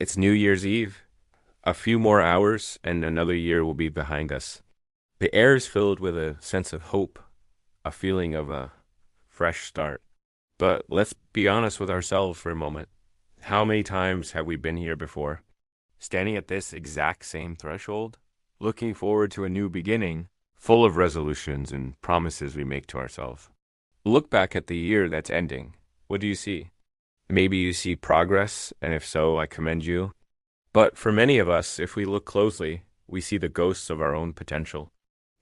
It's New Year's Eve. A few more hours and another year will be behind us. The air is filled with a sense of hope, a feeling of a fresh start. But let's be honest with ourselves for a moment. How many times have we been here before? Standing at this exact same threshold, looking forward to a new beginning, full of resolutions and promises we make to ourselves. Look back at the year that's ending. What do you see? Maybe you see progress, and if so, I commend you. But for many of us, if we look closely, we see the ghosts of our own potential.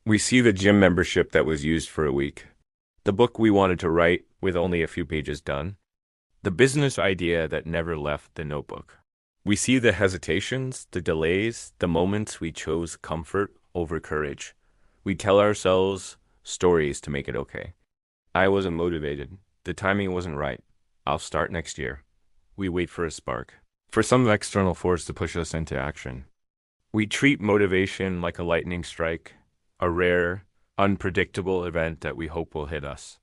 We see the gym membership that was used for a week, the book we wanted to write with only a few pages done, the business idea that never left the notebook. We see the hesitations, the delays, the moments we chose comfort over courage. We tell ourselves stories to make it okay. I wasn't motivated. The timing wasn't right. I'll start next year. We wait for a spark, for some external force to push us into action. We treat motivation like a lightning strike, a rare, unpredictable event that we hope will hit us.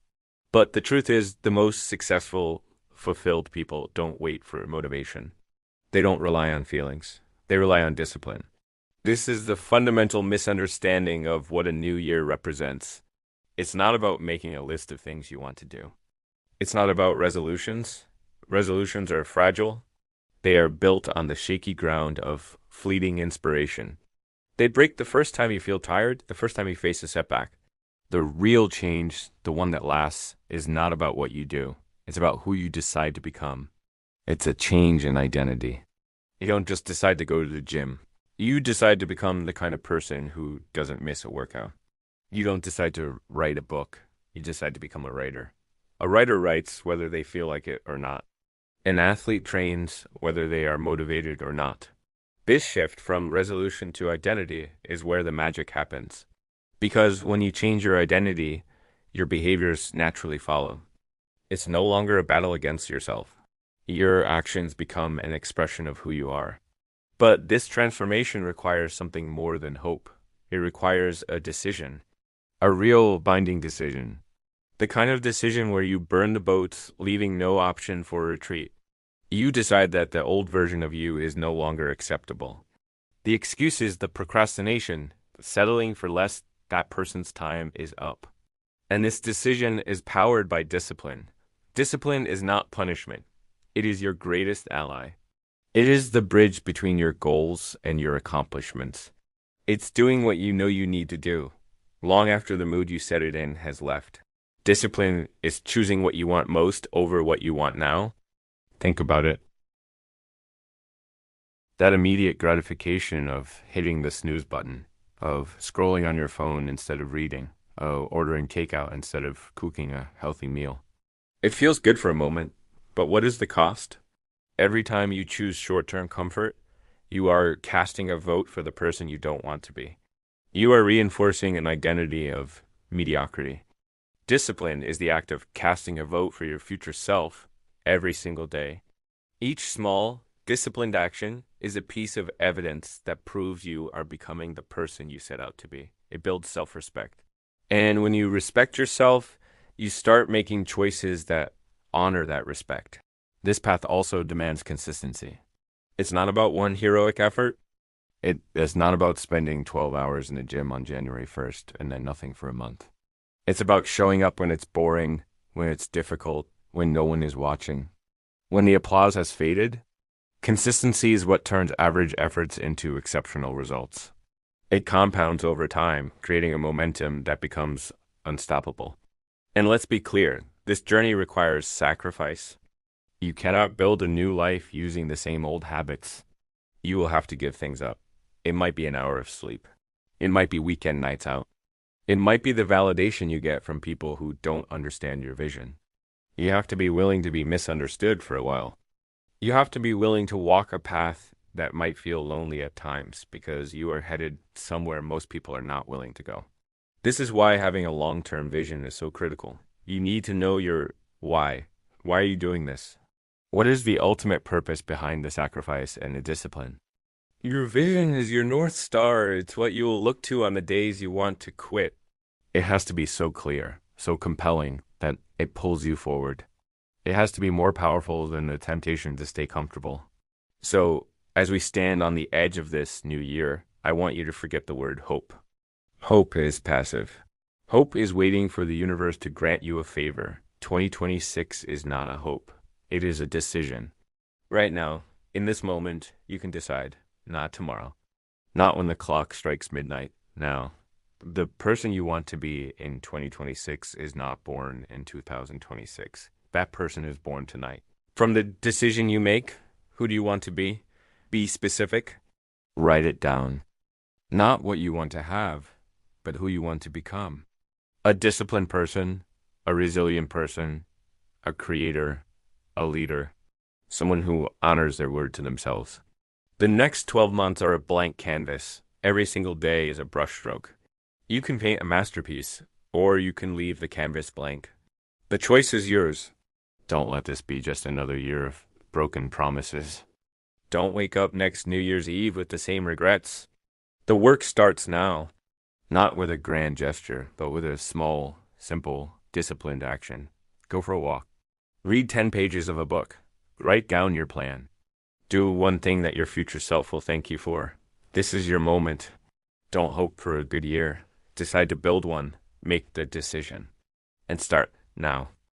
But the truth is, the most successful, fulfilled people don't wait for motivation. They don't rely on feelings. They rely on discipline. This is the fundamental misunderstanding of what a new year represents. It's not about making a list of things you want to do. It's not about resolutions. Resolutions are fragile. They are built on the shaky ground of fleeting inspiration. They break the first time you feel tired, the first time you face a setback. The real change, the one that lasts, is not about what you do. It's about who you decide to become. It's a change in identity. You don't just decide to go to the gym. You decide to become the kind of person who doesn't miss a workout. You don't decide to write a book. You decide to become a writer. A writer writes whether they feel like it or not. An athlete trains whether they are motivated or not. This shift from resolution to identity is where the magic happens. Because when you change your identity, your behaviors naturally follow. It's no longer a battle against yourself. Your actions become an expression of who you are. But this transformation requires something more than hope. It requires a decision, a real binding decision. The kind of decision where you burn the boats, leaving no option for retreat. You decide that the old version of you is no longer acceptable. The excuse is the procrastination. Settling for less, that person's time is up. And this decision is powered by discipline. Discipline is not punishment. It is your greatest ally. It is the bridge between your goals and your accomplishments. It's doing what you know you need to do, long after the mood you set it in has left. Discipline is choosing what you want most over what you want now. Think about it. That immediate gratification of hitting the snooze button, of scrolling on your phone instead of reading, of ordering takeout instead of cooking a healthy meal. It feels good for a moment, but what is the cost? Every time you choose short-term comfort, you are casting a vote for the person you don't want to be. You are reinforcing an identity of mediocrity. Discipline is the act of casting a vote for your future self every single day. Each small, disciplined action is a piece of evidence that proves you are becoming the person you set out to be. It builds self-respect. And when you respect yourself, you start making choices that honor that respect. This path also demands consistency. It's not about one heroic effort. It is not about spending 12 hours in the gym on January 1st and then nothing for a month. It's about showing up when it's boring, when it's difficult, when no one is watching. When the applause has faded, consistency is what turns average efforts into exceptional results. It compounds over time, creating a momentum that becomes unstoppable. And let's be clear, this journey requires sacrifice. You cannot build a new life using the same old habits. You will have to give things up. It might be an hour of sleep. It might be weekend nights out. It might be the validation you get from people who don't understand your vision. You have to be willing to be misunderstood for a while. You have to be willing to walk a path that might feel lonely at times because you are headed somewhere most people are not willing to go. This is why having a long-term vision is so critical. You need to know your why. Why are you doing this? What is the ultimate purpose behind the sacrifice and the discipline? Your vision is your North Star. It's what you will look to on the days you want to quit. It has to be so clear, so compelling that it pulls you forward. It has to be more powerful than the temptation to stay comfortable. So As we stand on the edge of this new year, I want you to forget the word hope. Hope is passive. Hope is waiting for the universe to grant you a favor. 2026 is not a hope. It is a decision. Right now, in this moment, you can decide. Not tomorrow. Not when the clock strikes midnight. Now, the person you want to be in 2026 is not born in 2026. That person is born tonight. From the decision you make, who do you want to be? Be specific. Write it down. Not what you want to have, but who you want to become. A disciplined person, a resilient person, a creator, a leader, someone who honors their word to themselves. The next 12 months are a blank canvas. Every single day is a brushstroke. You can paint a masterpiece, or you can leave the canvas blank. The choice is yours. Don't let this be just another year of broken promises. Don't wake up next New Year's Eve with the same regrets. The work starts now, not with a grand gesture, but with a small, simple, disciplined action. Go for a walk. Read 10 pages of a book. Write down your plan. Do one thing that your future self will thank you for. This is your moment. Don't hope for a good year. Decide to build one. Make the decision. And start now.